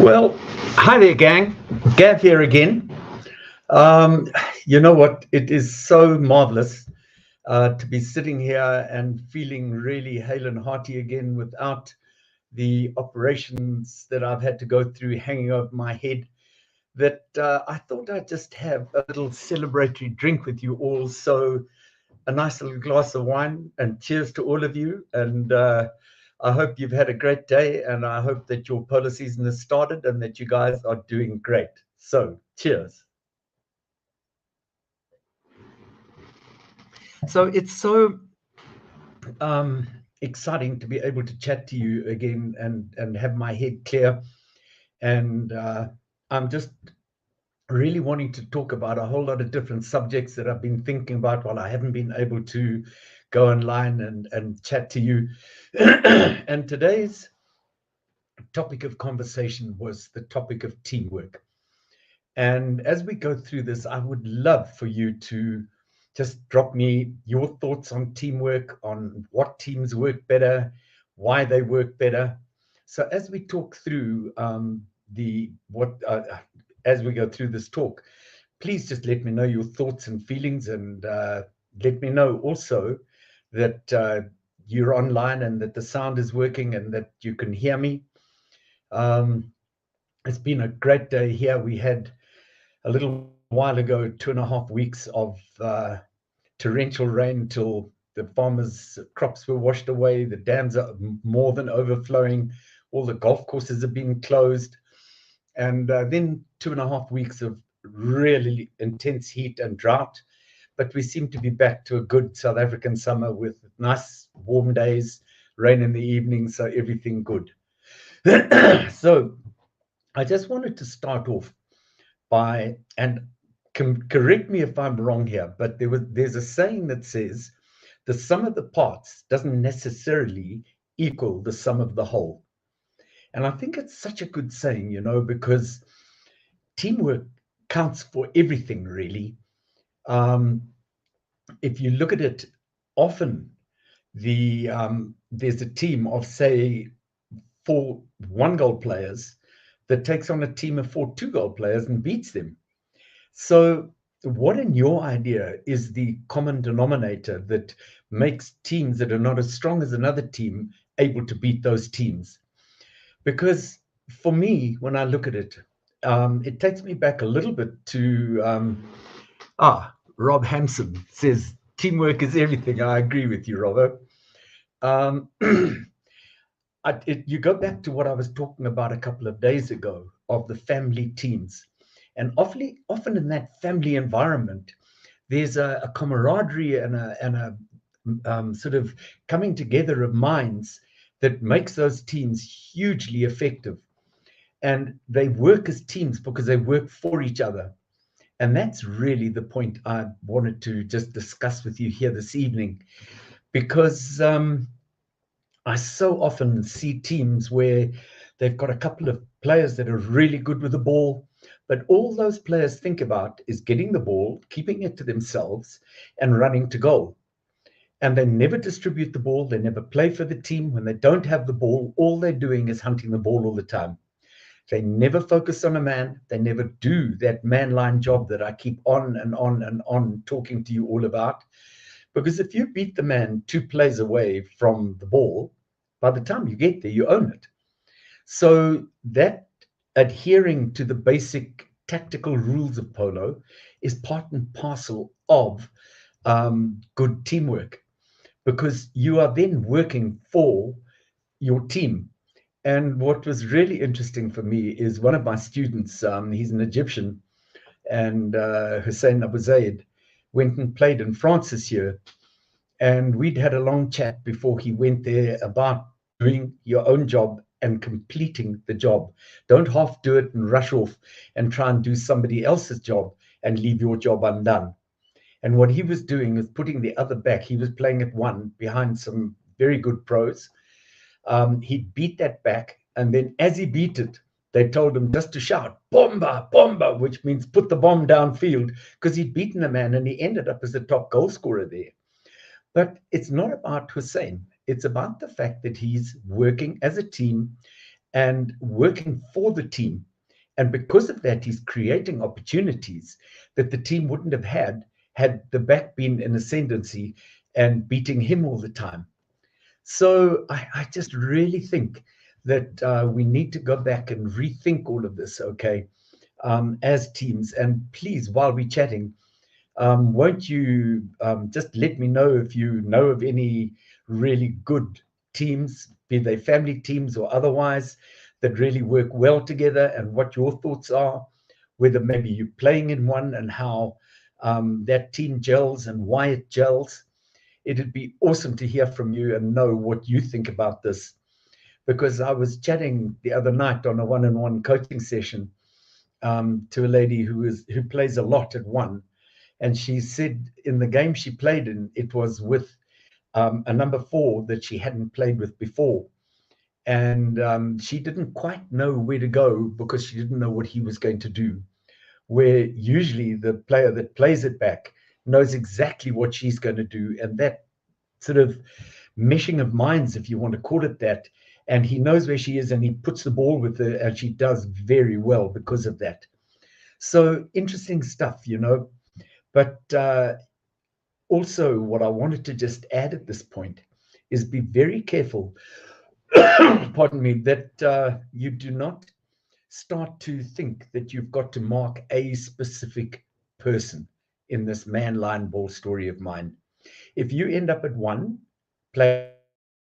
Well, hi there, gang. Gav here again. Um, you know what? It is so marvelous to be sitting here and feeling really hale and hearty again without the operations that I've had to go through hanging over my head. That I thought I'd just have a little celebratory drink with you all. So, a nice little glass of wine, and cheers to all of you. And I hope you've had a great day, and I hope that your polo season has started and that you guys are doing great. So, cheers. So, it's so um, exciting to be able to chat to you again and have my head clear. And I'm just really wanting to talk about a whole lot of different subjects that I've been thinking about while I haven't been able to go online and chat to you. And today's topic of conversation was the topic of teamwork. And as we go through this, I would love for you to just drop me your thoughts on teamwork, on what teams work better, why they work better. So as we talk through the what as we go through this talk, please just let me know your thoughts and feelings, and let me know also that you're online and that the sound is working and that you can hear me. Um, it's been a great day here. We had a little while ago 2.5 weeks of torrential rain till the farmers' crops were washed away. The dams are more than overflowing. All the golf courses have been closed. And then 2.5 weeks of really intense heat and drought. But we seem to be back to a good South African summer with nice warm days, rain in the evening, so everything good. So I just wanted to start off by, and correct me if I'm wrong here, but there's a saying that says the sum of the parts doesn't necessarily equal the sum of the whole. And I think it's such a good saying, because teamwork counts for everything, really. Um, if you look at it, often there's a team of, say, 4 1-goal players that takes on a team of 4 2-goal players and beats them. So, what in your idea is the common denominator that makes teams that are not as strong as another team able to beat those teams? Because for me, when I look at it, it takes me back a little bit to Rob Hampson says teamwork is everything. I agree with you, Robbo. Um, you go back to what I was talking about a couple of days ago of the family teams. And often in that family environment, there's a camaraderie and a sort of coming together of minds that makes those teams hugely effective. And they work as teams because they work for each other. And that's really the point I wanted to just discuss with you here this evening, because I so often see teams where they've got a couple of players that are really good with the ball, but all those players think about is getting the ball, keeping it to themselves, and running to goal. And they never distribute the ball. They never play for the team. When they don't have the ball, all they're doing is hunting the ball all the time. They never focus on a man. They never do that man line job that I keep on and on and on talking to you all about. Because if you beat the man 2 plays away from the ball, by the time you get there, you own it. So that adhering to the basic tactical rules of polo is part and parcel of good teamwork, because you are then working for your team. And what was really interesting for me is one of my students, he's an Egyptian, and Hussein Abu Zaid went and played in France this year. And we'd had a long chat before he went there about doing your own job and completing the job. Don't half do it and rush off and try and do somebody else's job and leave your job undone. And what he was doing is putting the other back. He was playing at one behind some very good pros. He beat that back. And then as he beat it, they told him just to shout, "Bomba, bomba," which means put the bomb downfield, because he'd beaten a man and he ended up as the top goal scorer there. But it's not about Hussein. It's about the fact that he's working as a team and working for the team. And because of that, he's creating opportunities that the team wouldn't have had the back been in ascendancy and beating him all the time. So I just really think that we need to go back and rethink all of this, okay, as teams. And please, while we're chatting, won't you just let me know if you know of any really good teams, be they family teams or otherwise, that really work well together, and what your thoughts are, whether maybe you're playing in one and how that team gels and why it gels. It'd be awesome to hear from you and know what you think about this. Because I was chatting the other night on a one-on-one coaching session to a lady who plays a lot at one, and she said in the game she played in, it was with a number 4 that she hadn't played with before. And she didn't quite know where to go because she didn't know what he was going to do. Where usually the player that plays it back knows exactly what she's going to do. And that sort of meshing of minds, if you want to call it that, and he knows where she is and he puts the ball with her, and she does very well because of that. So interesting stuff, you know. But also, what I wanted to just add at this point is be very careful, pardon me, that you do not start to think that you've got to mark a specific person in this man, lion, ball story of mine. If you end up at one, play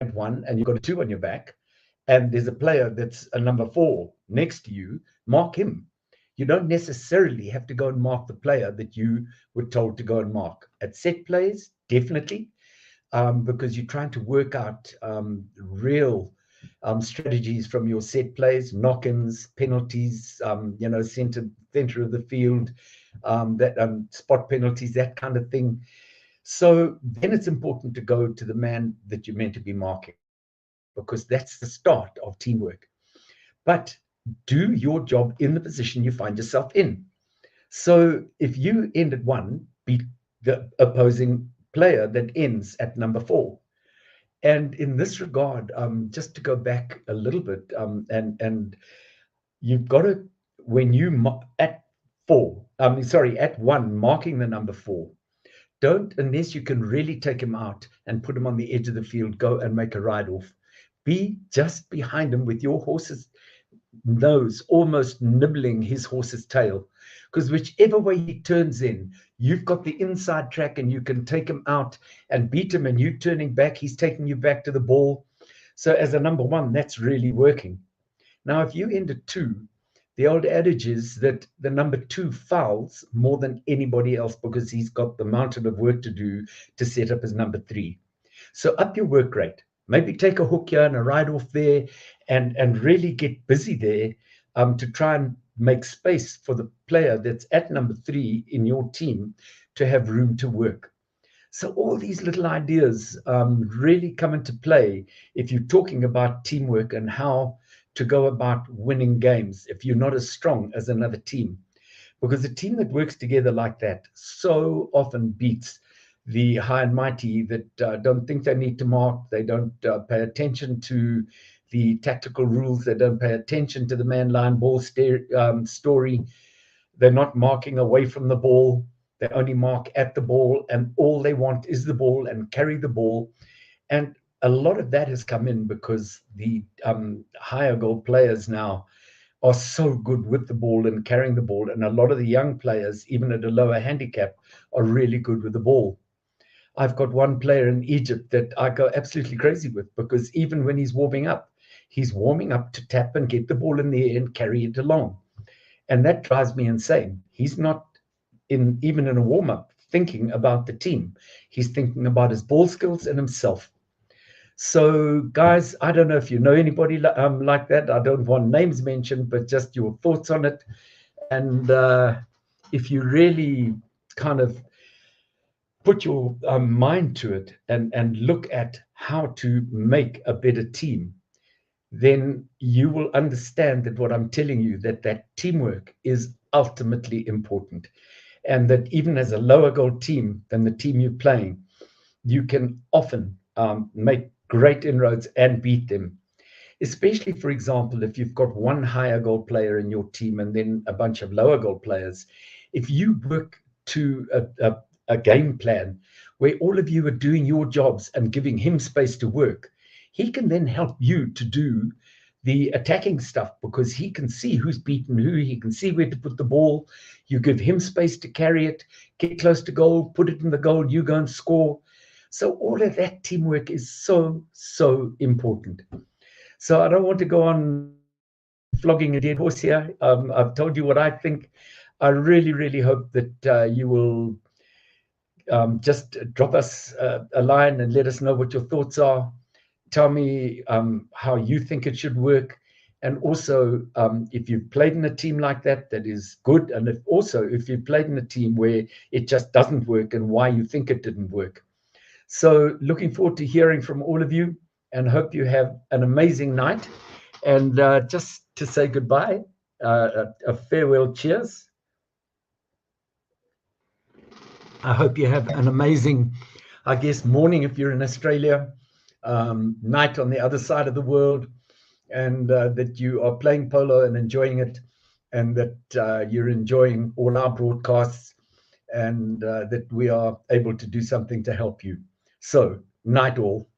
at one, and you've got a 2 on your back, and there's a player that's a number 4 next to you, mark him. You don't necessarily have to go and mark the player that you were told to go and mark. At set plays, definitely, because you're trying to work out real strategies from your set plays, knock-ins, penalties, center of the field, that spot penalties, that kind of thing. So then it's important to go to the man that you're meant to be marking, because that's the start of teamwork. But do your job in the position you find yourself in. So if you end at 1, beat the opposing player that ends at number 4. And in this regard, just to go back a little bit, and you've got to, when you at 4, at 1, marking the number 4, don't, unless you can really take him out and put him on the edge of the field, go and make a ride off. Be just behind him with your horse's nose almost nibbling his horse's tail, because whichever way he turns in, you've got the inside track and you can take him out and beat him, and you turning back, he's taking you back to the ball. So as a number 1, that's really working. Now, if you end at 2, the old adage is that the number 2 fouls more than anybody else because he's got the mountain of work to do to set up his number 3. So up your work rate. Maybe take a hook here and a ride off there, and really get busy there to try and make space for the player that's at number 3 in your team to have room to work. So all these little ideas really come into play if you're talking about teamwork and how to go about winning games if you're not as strong as another team. Because a team that works together like that so often beats the high and mighty that don't think they need to mark. They don't pay attention to the tactical rules. They don't pay attention to the man, lion, ball story. They're not marking away from the ball. They only mark at the ball, and all they want is the ball and carry the ball. And a lot of that has come in because the higher goal players now are so good with the ball and carrying the ball. And a lot of the young players, even at a lower handicap, are really good with the ball. I've got one player in Egypt that I go absolutely crazy with, because even when he's warming up to tap and get the ball in the air and carry it along. And that drives me insane. He's not even in a warm-up thinking about the team. He's thinking about his ball skills and himself. So, guys, I don't know if you know anybody like that. I don't want names mentioned, but just your thoughts on it. And if you really kind of put your mind to it and look at how to make a better team, then you will understand that what I'm telling you, that teamwork is ultimately important. And that even as a lower goal team than the team you're playing, you can often make great inroads and beat them. especially, for example, if you've got one higher goal player in your team and then a bunch of lower goal players. If you work to a game plan where all of you are doing your jobs and giving him space to work, he can then help you to do the attacking stuff, because he can see who's beaten who, he can see where to put the ball. You give him space to carry it, get close to goal, put it in the goal, you go and score. So all of that teamwork is so important. So I don't want to go on flogging a dead horse here. I've told you what I think. I really hope that you will just drop us a line and let us know what your thoughts are. Tell me how you think it should work. And also, if you've played in a team like that, that is good. And if you've played in a team where it just doesn't work and why you think it didn't work. So looking forward to hearing from all of you, and hope you have an amazing night. And just to say goodbye, a farewell cheers. I hope you have an amazing, I guess, morning if you're in Australia, night on the other side of the world, and that you are playing polo and enjoying it, and that you're enjoying all our broadcasts, and that we are able to do something to help you. So, night all.